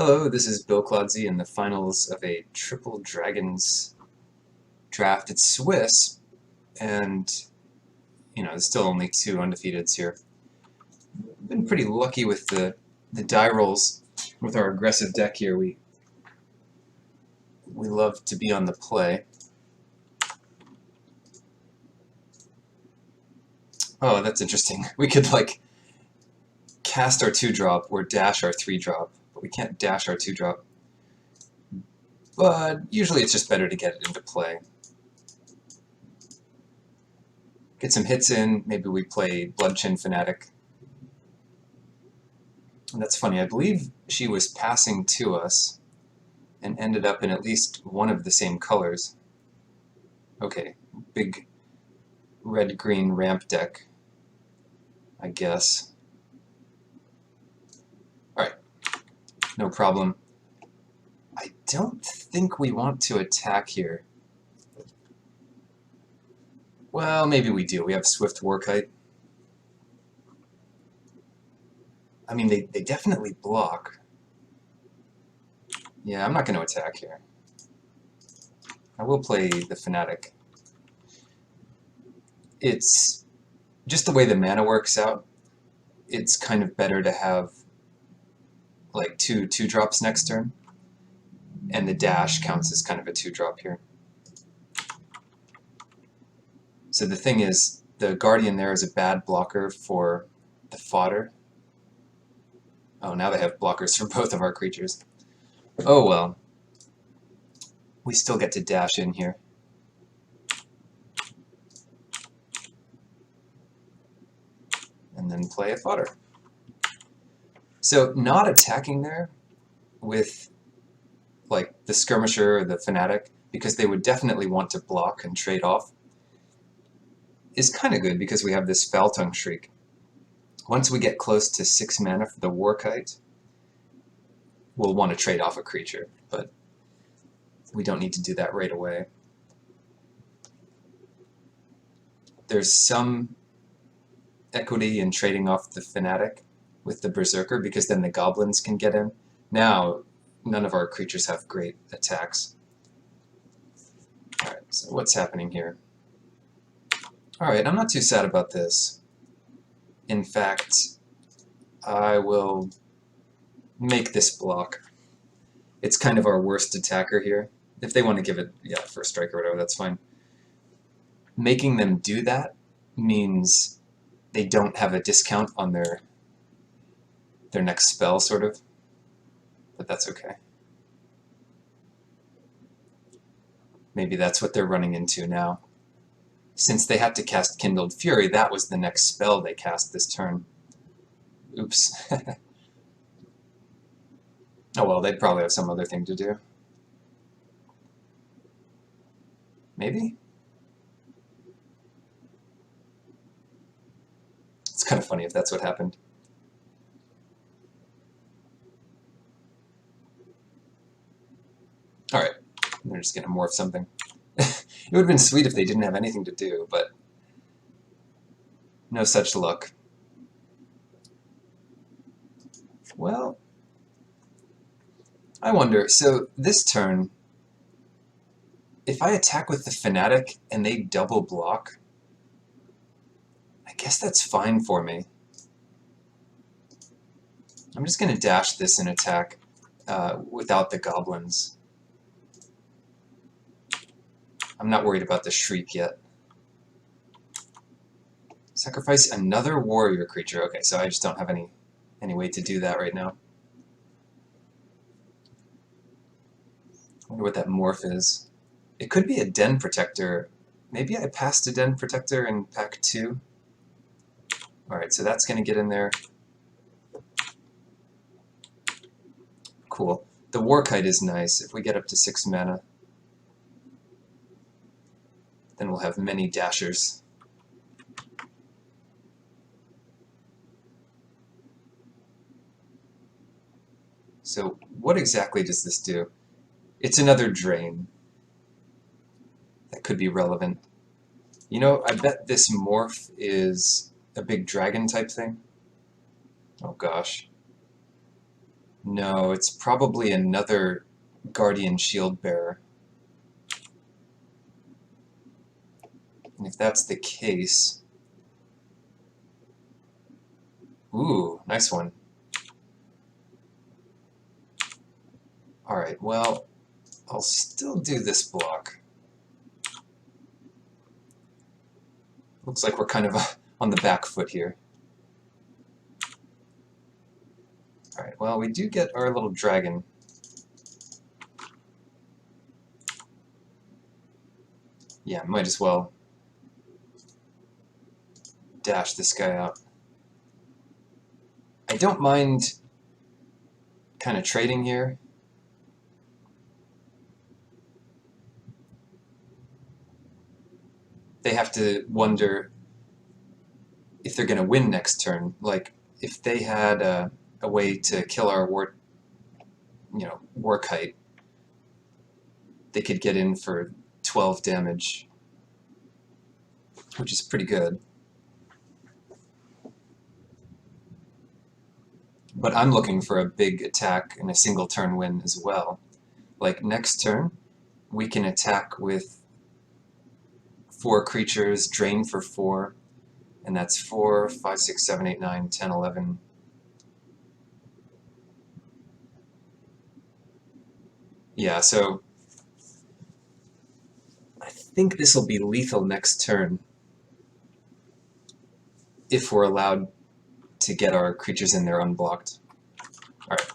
Hello, this is Bill Clodsey in the finals of a triple Dragons draft. It's Swiss, and there's still only two undefeateds here. Been pretty lucky with the die rolls with our aggressive deck here. We love to be on the play. Oh, that's interesting. We could like cast our 2-drop or dash our 3-drop, but we can't dash our 2-drop. But usually it's just better to get it into play. Get some hits in, maybe we play Bloodchin Fanatic. And that's funny, I believe she was passing to us and ended up in at least one of the same colors. Okay, big red-green ramp deck, I guess. Alright, no problem. I don't think we want to attack here. Well, maybe we do. We have Swift Warkite. I mean, they definitely block. Yeah, I'm not going to attack here. I will play the Fanatic. It's just the way the mana works out. It's kind of better to have like two 2-drops next turn, and the dash counts as kind of a 2-drop here. So the thing is, the Guardian there is a bad blocker for the fodder. Oh, now they have blockers for both of our creatures. Oh well. We still get to dash in here. And then play a fodder. So not attacking there with like the Skirmisher or the Fanatic, because they would definitely want to block and trade off, is kind of good because we have this Foul-Tongue Shriek. Once we get close to 6 mana for the Warkite, we'll want to trade off a creature, but we don't need to do that right away. There's some equity in trading off the Fanatic with the Berserker, because then the Goblins can get in. Now, none of our creatures have great attacks. Alright, so what's happening here? Alright, I'm not too sad about this. In fact, I will make this block. It's kind of our worst attacker here. If they want to give it, yeah, first strike or whatever, that's fine. Making them do that means they don't have a discount on their next spell, sort of. But that's okay. Maybe that's what they're running into now. Since they had to cast Kindled Fury, that was the next spell they cast this turn. Oops. Oh well, they'd probably have some other thing to do. Maybe? It's kind of funny if that's what happened. Alright, they're just gonna morph something. It would have been sweet if they didn't have anything to do, but no such luck. Well, I wonder, so this turn, if I attack with the Fanatic and they double block, I guess that's fine for me. I'm just going to dash this and attack without the Goblins. I'm not worried about the Shriek yet. Sacrifice another warrior creature. Okay, so I just don't have any way to do that right now. I wonder what that morph is. It could be a Den Protector. Maybe I passed a Den Protector in pack 2. Alright, so that's going to get in there. Cool. The Warkite is nice if we get up to 6 mana. Then we'll have many dashers. So what exactly does this do? It's another drain. That could be relevant. You know, I bet this morph is a big dragon type thing. Oh gosh. No, it's probably another Guardian Shield Bearer. And if that's the case... Ooh, nice one. Alright, well, I'll still do this block. Looks like we're kind of on the back foot here. Alright, well, we do get our little dragon. Yeah, might as well dash this guy out. I don't mind kind of trading here. They have to wonder if they're going to win next turn. Like, if they had a way to kill our war kite, they could get in for 12 damage, which is pretty good. But I'm looking for a big attack and a single turn win as well. Like, next turn, we can attack with 4 creatures, drain for 4, and that's 4, 5, 6, 7, 8, 9, 10, 11. Yeah, so I think this will be lethal next turn if we're allowed to get our creatures in there unblocked. Alright.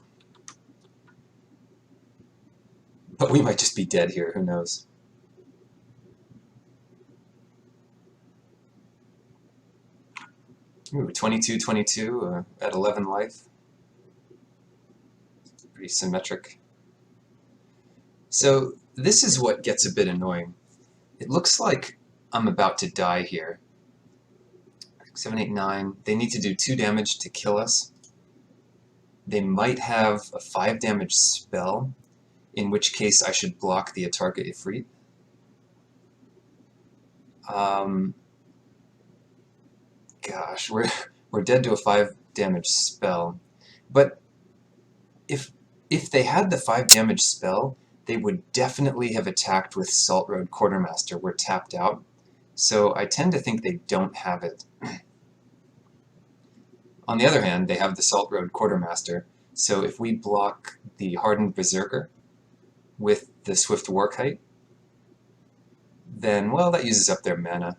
But we might just be dead here, who knows. Ooh, 22-22 at 11 life. Pretty symmetric. So this is what gets a bit annoying. It looks like I'm about to die here. 7, 8, 9. They need to do 2 damage to kill us. They might have a 5 damage spell, in which case I should block the Atarka Ifrit. Gosh, we're dead to a 5 damage spell. But if they had the 5 damage spell, they would definitely have attacked with Salt Road Quartermaster. We're tapped out. So I tend to think they don't have it. On the other hand, they have the Salt Road Quartermaster. So if we block the Hardened Berserker with the Swift Warkite, then, well, that uses up their mana.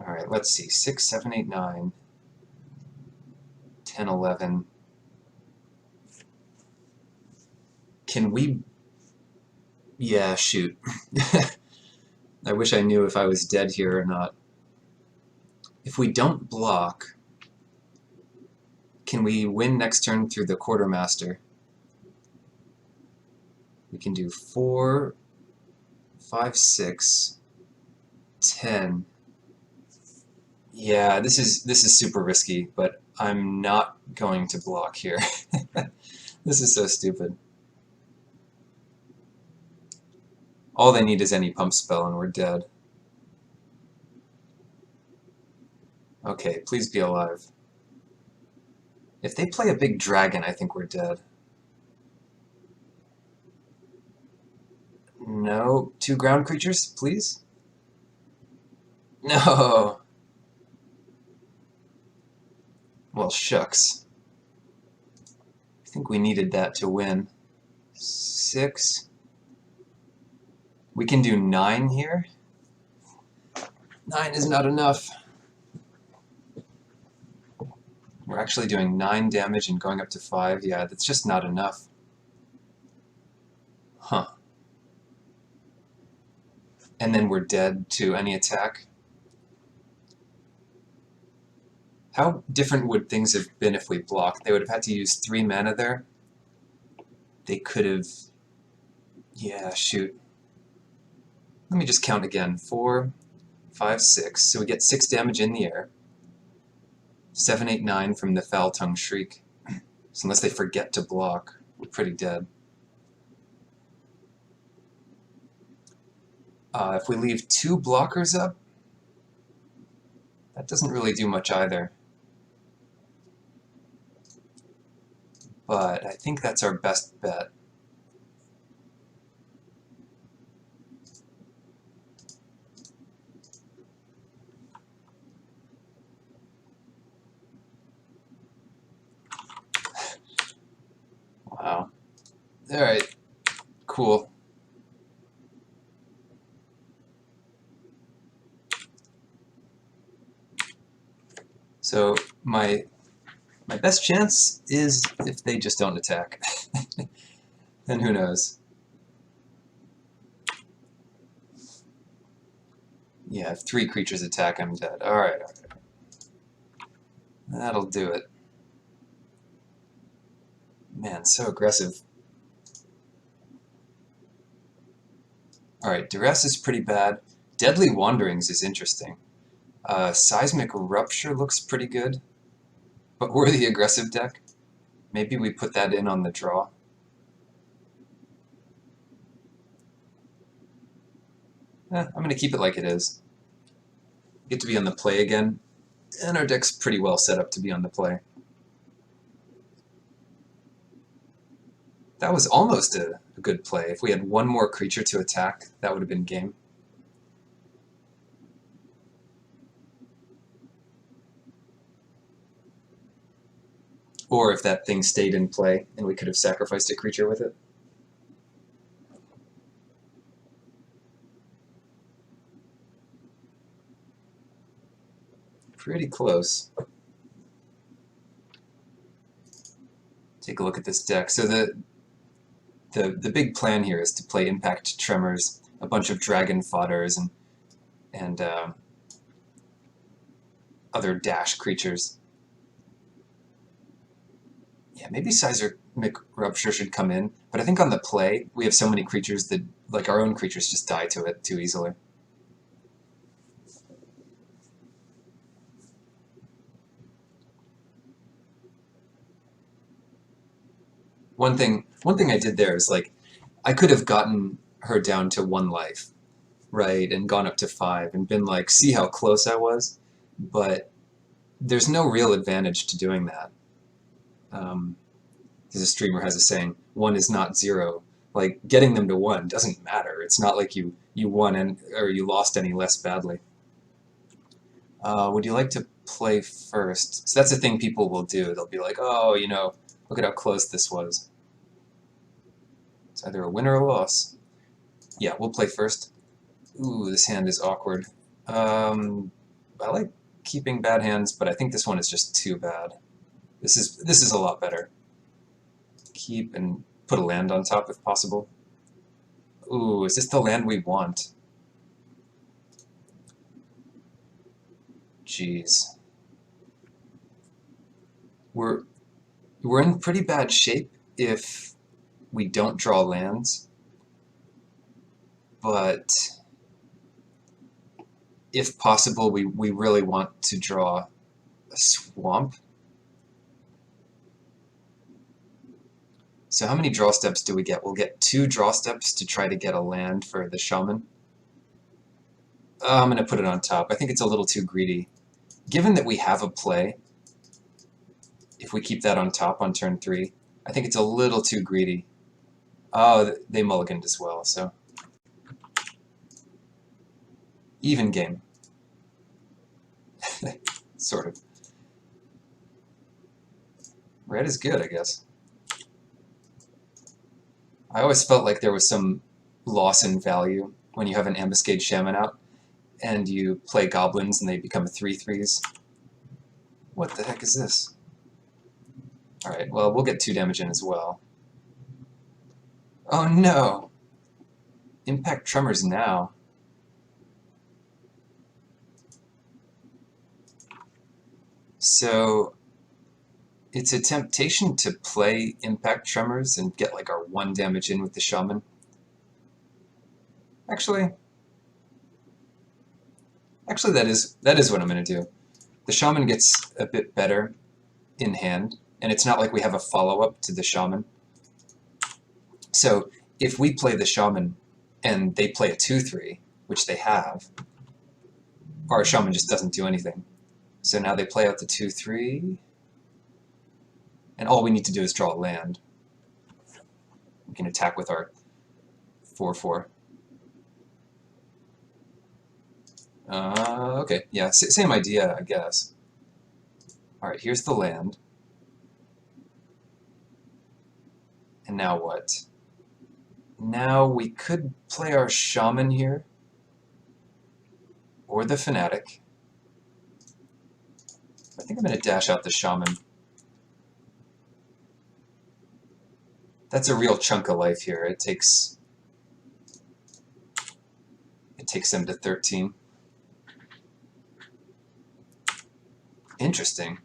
Alright, let's see. 6, 7, 8, 9, 10, 11. Can we... Yeah, shoot. I wish I knew if I was dead here or not. If we don't block, can we win next turn through the Quartermaster? We can do 4, 5, 6, 10. Yeah, this is super risky, but I'm not going to block here. This is so stupid. All they need is any pump spell and we're dead. Okay, please be alive. If they play a big dragon, I think we're dead. No, 2 ground creatures, please? No! Well, shucks. I think we needed that to win. 6. We can do 9 here. 9 is not enough. We're actually doing 9 damage and going up to 5. Yeah, that's just not enough. Huh. And then we're dead to any attack. How different would things have been if we blocked? They would have had to use 3 mana there. They could have... Yeah, shoot. Let me just count again. 4, 5, 6. So we get 6 damage in the air. 7, 8, 9 from the Foul Tongue Shriek. So unless they forget to block, we're pretty dead. If we leave 2 blockers up, that doesn't really do much either. but I think that's our best bet. Wow. Alright, cool. So my best chance is if they just don't attack. Then who knows? Yeah, if 3 creatures attack, I'm dead. Alright. That'll do it. Man, so aggressive. Alright, Duress is pretty bad. Deadly Wanderings is interesting. Seismic Rupture looks pretty good. But we're the aggressive deck. Maybe we put that in on the draw. I'm going to keep it like it is. Get to be on the play again, and our deck's pretty well set up to be on the play. That was almost a good play. If we had one more creature to attack, that would have been game. Or if that thing stayed in play and we could have sacrificed a creature with it. Pretty close. Take a look at this deck. So the big plan here is to play Impact Tremors, a bunch of Dragon Fodders, and other dash creatures. Yeah, maybe Seismic Rupture should come in, but I think on the play, we have so many creatures that, like, our own creatures just die to it too easily. One thing I did there is, like, I could have gotten her down to 1 life, right, and gone up to 5 and been like, see how close I was? But there's no real advantage to doing that. As a streamer has a saying, 1 is not 0. Like, getting them to 1 doesn't matter. It's not like you won or you lost any less badly. Would you like to play first? So that's the thing people will do. They'll be like, oh, you know, look at how close this was. It's either a win or a loss. Yeah, we'll play first. Ooh, this hand is awkward. I like keeping bad hands, but I think this one is just too bad. This is a lot better. Keep and put a land on top if possible. Ooh, is this the land we want? Jeez. We're in pretty bad shape if we don't draw lands, but if possible, we really want to draw a swamp. So how many draw steps do we get? We'll get 2 draw steps to try to get a land for the shaman. I'm going to put it on top. I think it's a little too greedy. Given that we have a play, if we keep that on top on turn 3, I think it's a little too greedy. Oh, they mulliganed as well, so even game. Sort of. Red is good, I guess. I always felt like there was some loss in value when you have an Ambuscade Shaman out and you play goblins and they become 3/3s. What the heck is this? Alright, well, we'll get 2 damage in as well. Oh no! Impact Tremors now. So it's a temptation to play Impact Tremors and get like our 1 damage in with the Shaman. Actually that is what I'm going to do. The Shaman gets a bit better in hand, and it's not like we have a follow-up to the Shaman. So if we play the Shaman and they play a 2/3, which they have, our Shaman just doesn't do anything. So now they play out the 2/3. And all we need to do is draw a land. We can attack with our 4/4. Okay, yeah, same idea, I guess. Alright, here's the land. And now what? Now we could play our shaman here. Or the fanatic. I think I'm going to dash out the shaman. That's a real chunk of life here. It takes them to 13. Interesting.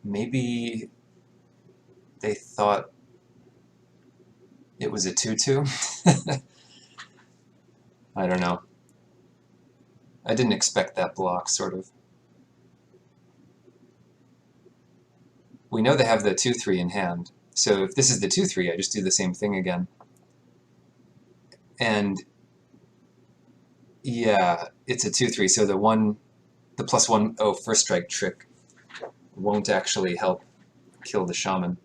Maybe they thought it was a 2/2? I don't know. I didn't expect that block, sort of. We know they have the 2/3 in hand, so if this is the 2/3, I just do the same thing again. And yeah, it's a 2/3, so the +1/0 first strike trick won't actually help kill the shaman.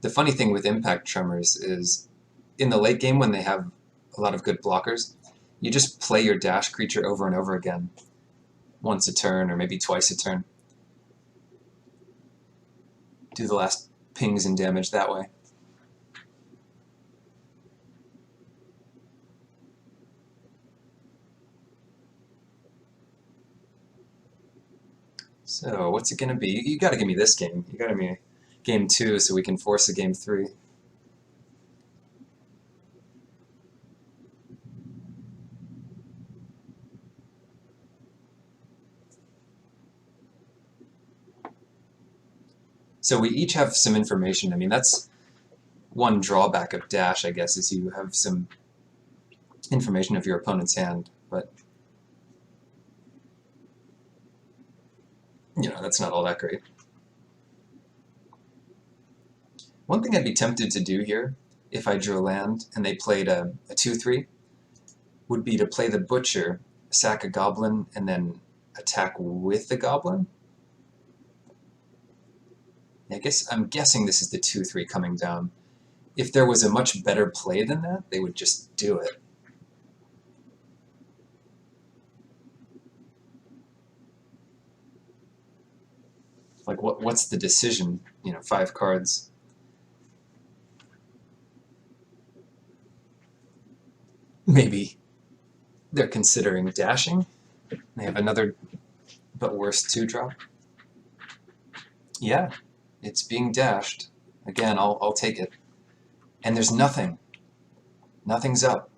The funny thing with impact tremors is, in the late game when they have a lot of good blockers, you just play your dash creature over and over again, once a turn or maybe twice a turn. Do the last pings and damage that way. So what's it going to be? You got to give me this game. You got to give me game 2 so we can force a game 3. So we each have some information. I mean, that's one drawback of Dash, I guess, is you have some information of your opponent's hand, but you know, that's not all that great. One thing I'd be tempted to do here, if I drew a land and they played a 2/3, would be to play the Butcher, sack a goblin, and then attack with the goblin. I'm guessing this is the 2/3 coming down. If there was a much better play than that, they would just do it. Like, what's the decision? You know, 5 cards. Maybe they're considering dashing. They have another but worse 2-drop. Yeah, it's being dashed. Again, I'll take it. And there's nothing. Nothing's up.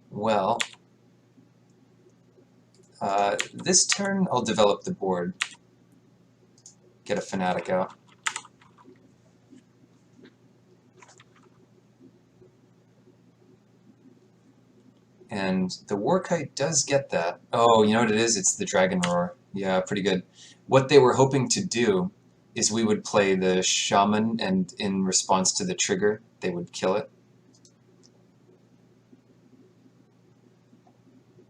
Well, this turn I'll develop the board. Get a fanatic out. And the Warkite does get that. Oh, you know what it is? It's the Dragon Roar. Yeah, pretty good. What they were hoping to do is we would play the Shaman, and in response to the trigger, they would kill it.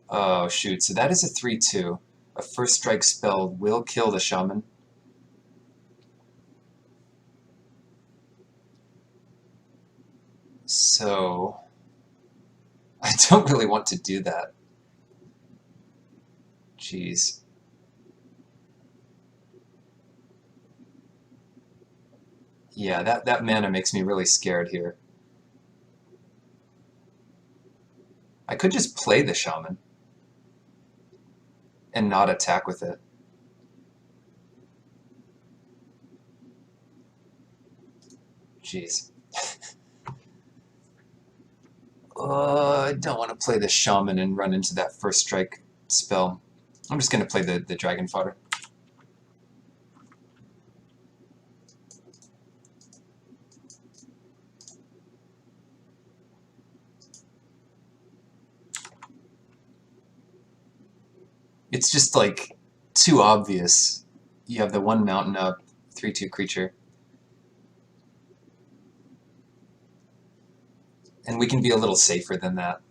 Oh, shoot. So that is a 3/2. A first strike spell will kill the Shaman. So I don't really want to do that. Jeez. Yeah, that mana makes me really scared here. I could just play the Shaman and not attack with it. Jeez. I don't want to play the Shaman and run into that first strike spell. I'm just going to play the Dragon Fodder. It's just like too obvious. You have the 1 mountain up, 3/2 creature. And we can be a little safer than that.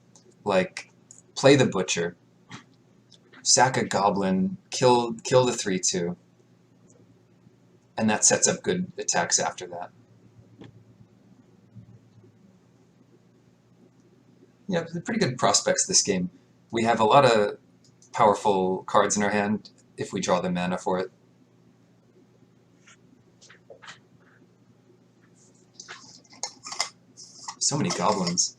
like play the butcher, sack a goblin, kill the 3/2, and that sets up good attacks after that. Yeah, pretty good prospects this game. We have a lot of powerful cards in our hand if we draw the mana for it. So many goblins.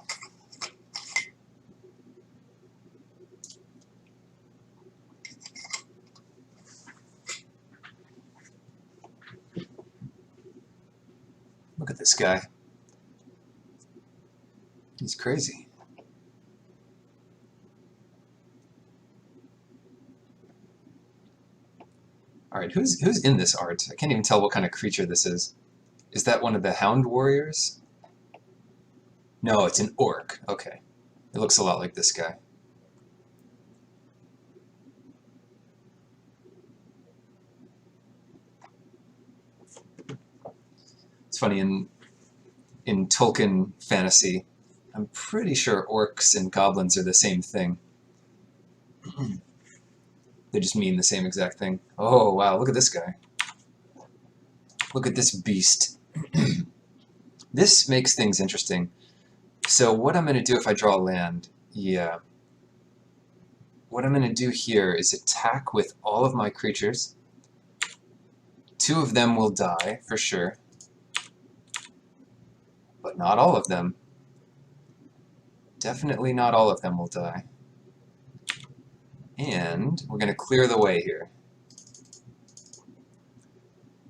Look at this guy. He's crazy. Alright, who's in this art? I can't even tell what kind of creature this is. Is that one of the Hound Warriors? No, it's an orc. Okay. It looks a lot like this guy. It's funny, in Tolkien fantasy, I'm pretty sure orcs and goblins are the same thing. They just mean the same exact thing. Oh, wow, look at this guy. Look at this beast. This makes things interesting. So what I'm going to do if I draw land, what I'm going to do here is attack with all of my creatures. 2 of them will die, for sure. But not all of them. Definitely not all of them will die. And we're going to clear the way here.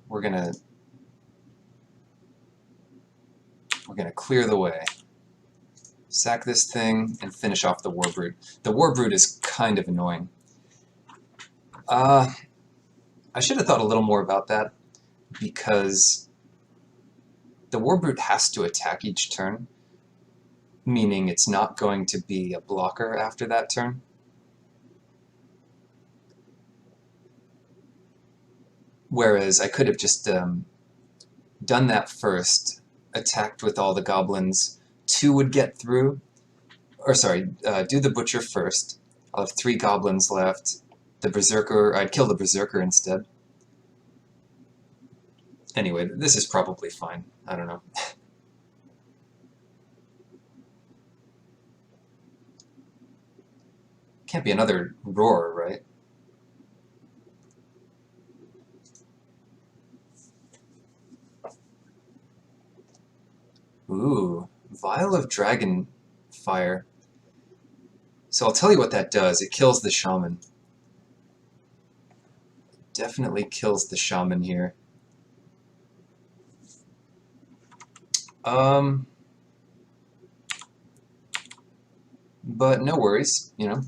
We're going to clear the way. Sack this thing and finish off the Warbrute. The Warbrute is kind of annoying. I should have thought a little more about that, because the Warbrute has to attack each turn, meaning it's not going to be a blocker after that turn. Whereas I could have just done that first, attacked with all the goblins. 2 would get through. Or sorry, do the butcher first. I'll have 3 goblins left. The berserker, I'd kill the berserker instead. Anyway, this is probably fine. I don't know. Can't be another roar, right? Ooh, Vial of Dragon Fire. So I'll tell you what that does. It kills the shaman. Definitely kills the shaman here. But no worries, you know.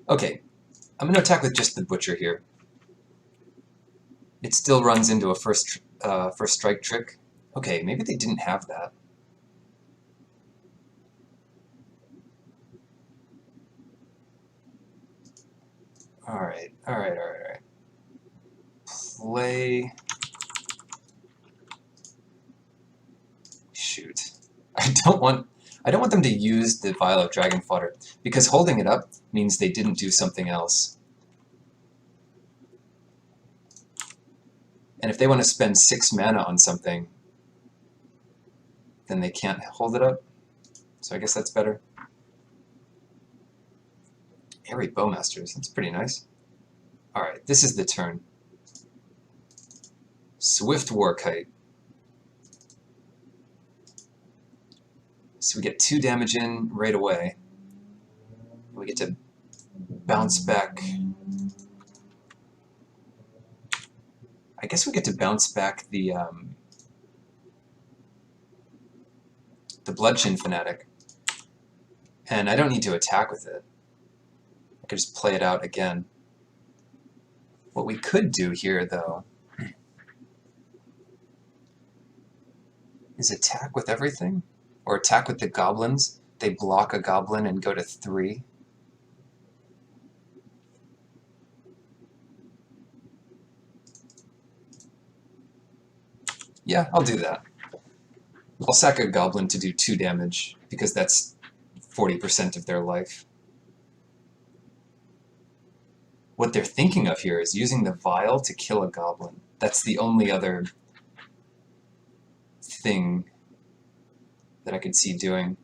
Okay, I'm going to attack with just the butcher here. It still runs into a first strike trick. Okay, maybe they didn't have that. Alright. Play... Shoot. I don't want them to use the Vial of Dragon Fodder, because holding it up means they didn't do something else. And if they want to spend 6 mana on something, then they can't hold it up. So I guess that's better. Airy Bowmasters, that's pretty nice. Alright, this is the turn. Swift Warkite. So we get 2 damage in right away. We get to bounce back. I guess we get to bounce back the Bloodshin Fanatic. And I don't need to attack with it. I could just play it out again. What we could do here, though, is attack with everything? Or attack with the goblins. They block a goblin and go to 3. Yeah, I'll do that. I'll sack a goblin to do 2 damage, because that's 40% of their life. What they're thinking of here is using the vial to kill a goblin. That's the only other thing that I could see doing.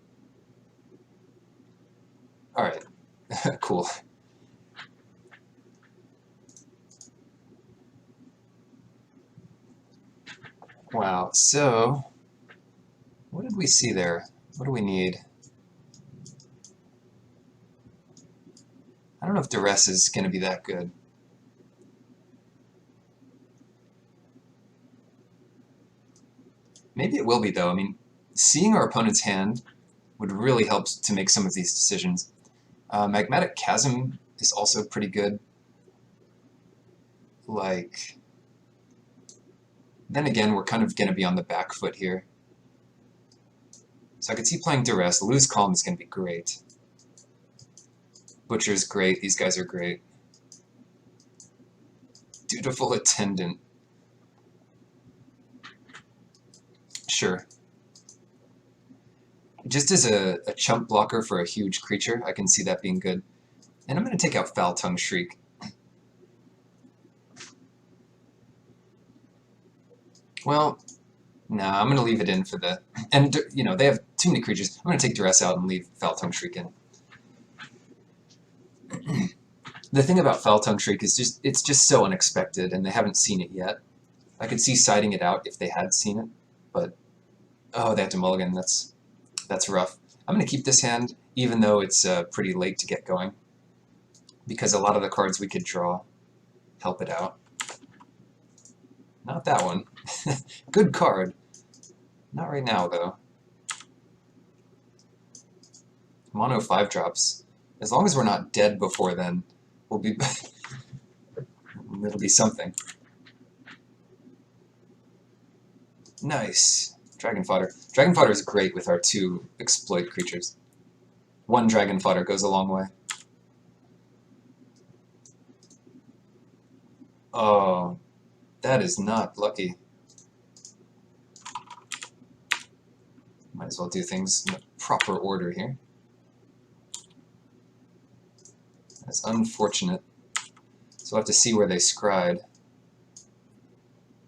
Alright, cool. Wow, so what did we see there? What do we need? I don't know if Duress is going to be that good. Maybe it will be, though. I mean, seeing our opponent's hand would really help to make some of these decisions. Magmatic Chasm is also pretty good. Like, then again, we're kind of going to be on the back foot here. So I could see playing Duress. Lose Calm is going to be great. Butcher's great. These guys are great. Dutiful Attendant. Sure. Just as a chump blocker for a huge creature, I can see that being good. And I'm going to take out Foul Tongue Shriek. Well, nah, I'm going to leave it in for the... And, you know, they have too many creatures. I'm going to take Duress out and leave Foul Tongue Shriek in. The thing about Foul Tongue Shriek is it's just so unexpected, and they haven't seen it yet. I could see siding it out if they had seen it, but... Oh, they have to mulligan. That's rough. I'm going to keep this hand, even though it's pretty late to get going, because a lot of the cards we could draw help it out. Not that one. Good card. Not right now, though. Mono 5-drops. As long as we're not dead before then, we'll be... it'll be something. Nice. Dragon Fodder. Dragon Fodder is great with our 2 exploit creatures. 1 Dragon Fodder goes a long way. Oh, that is not lucky. Might as well do things in the proper order here. That's unfortunate. So we'll have to see where they scried.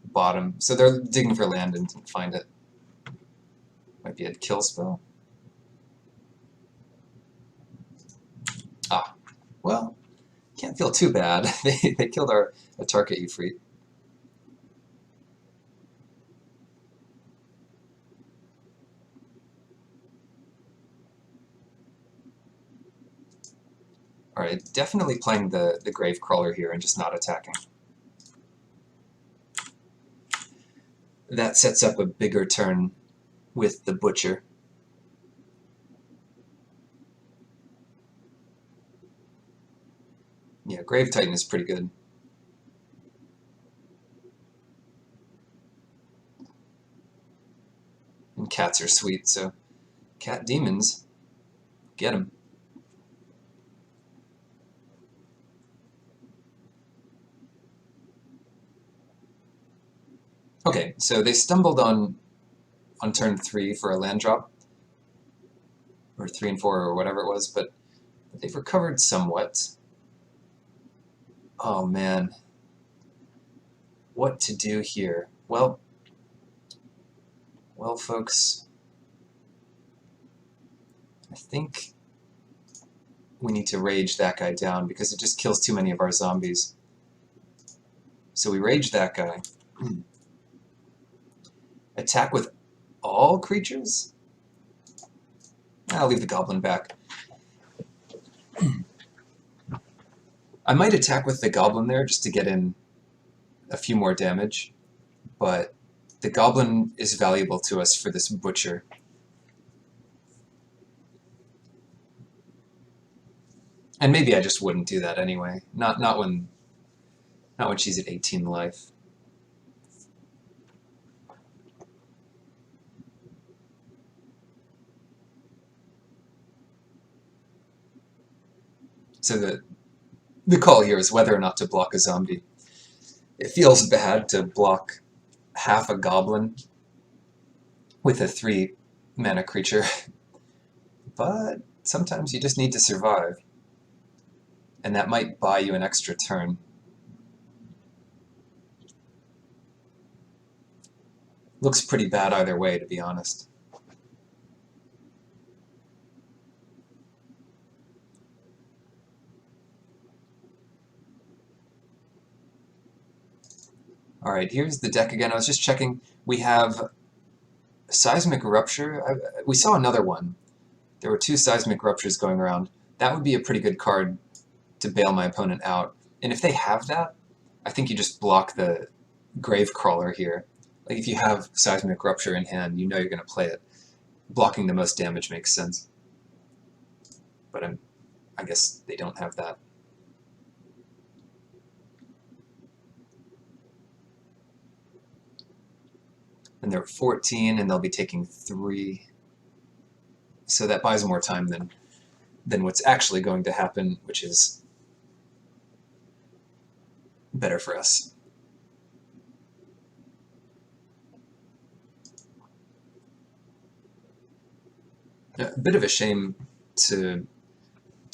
Bottom. So they're digging for land and didn't find it. Might be a kill spell. Ah, well, can't feel too bad. They killed our Tarkir Ifrit. Alright, definitely playing the Gravecrawler here and just not attacking. That sets up a bigger turn with the Butcher. Yeah, Grave Titan is pretty good. And cats are sweet, so cat demons, get them. Okay, so they stumbled on turn 3 for a land drop, or 3 and 4 or whatever it was, but they've recovered somewhat. Oh man, what to do here? Well folks, I think we need to rage that guy down because it just kills too many of our zombies. So we rage that guy. Attack with all creatures? I'll leave the goblin back. I might attack with the goblin there just to get in a few more damage, but the goblin is valuable to us for this butcher. And maybe I just wouldn't do that anyway. Not when she's at 18 life. So the call here is whether or not to block a zombie. It feels bad to block half a goblin with a 3-mana creature, but Sometimes you just need to survive, and that might buy you an extra turn. Looks pretty bad either way, to be honest. Alright, here's the deck again. I was just checking. We have Seismic Rupture. We saw another one. There were 2 Seismic Ruptures going around. That would be a pretty good card to bail my opponent out. And if they have that, I think you just block the Gravecrawler here. Like if you have Seismic Rupture in hand, you know you're going to play it. Blocking the most damage makes sense. But I guess they don't have that. And they're 14, and they'll be taking 3. So that buys more time than what's actually going to happen, which is better for us. A bit of a shame to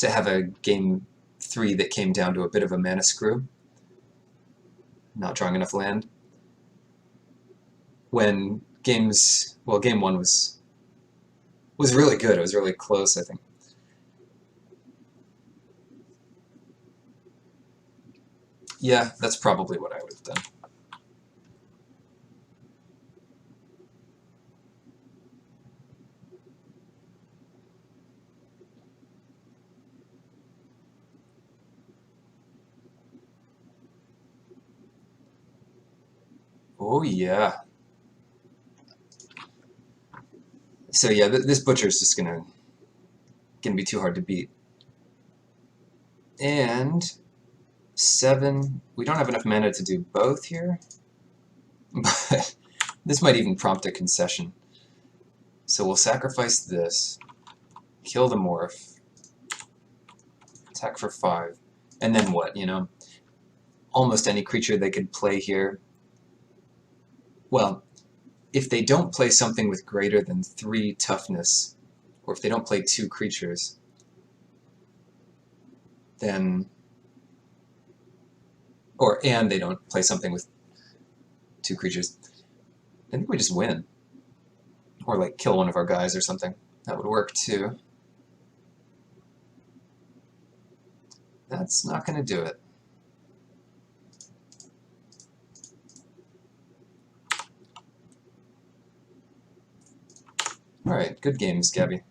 have a game 3 that came down to a bit of a mana screw, not drawing enough land. When game 1 was really good. It was really close, I think. Yeah, that's probably what I would have done. Oh yeah. So yeah, this butcher's just gonna be too hard to beat. And 7. We don't have enough mana to do both here, but this might even prompt a concession. So we'll sacrifice this, kill the morph, attack for 5, and then what? You know, almost any creature they could play here. Well, if they don't play something with greater than 3 toughness, or if they don't play 2 creatures, then and they don't play something with 2 creatures, I think we just win. Or like kill one of our guys or something. That would work too. That's not going to do it. Alright, good games, Gabby.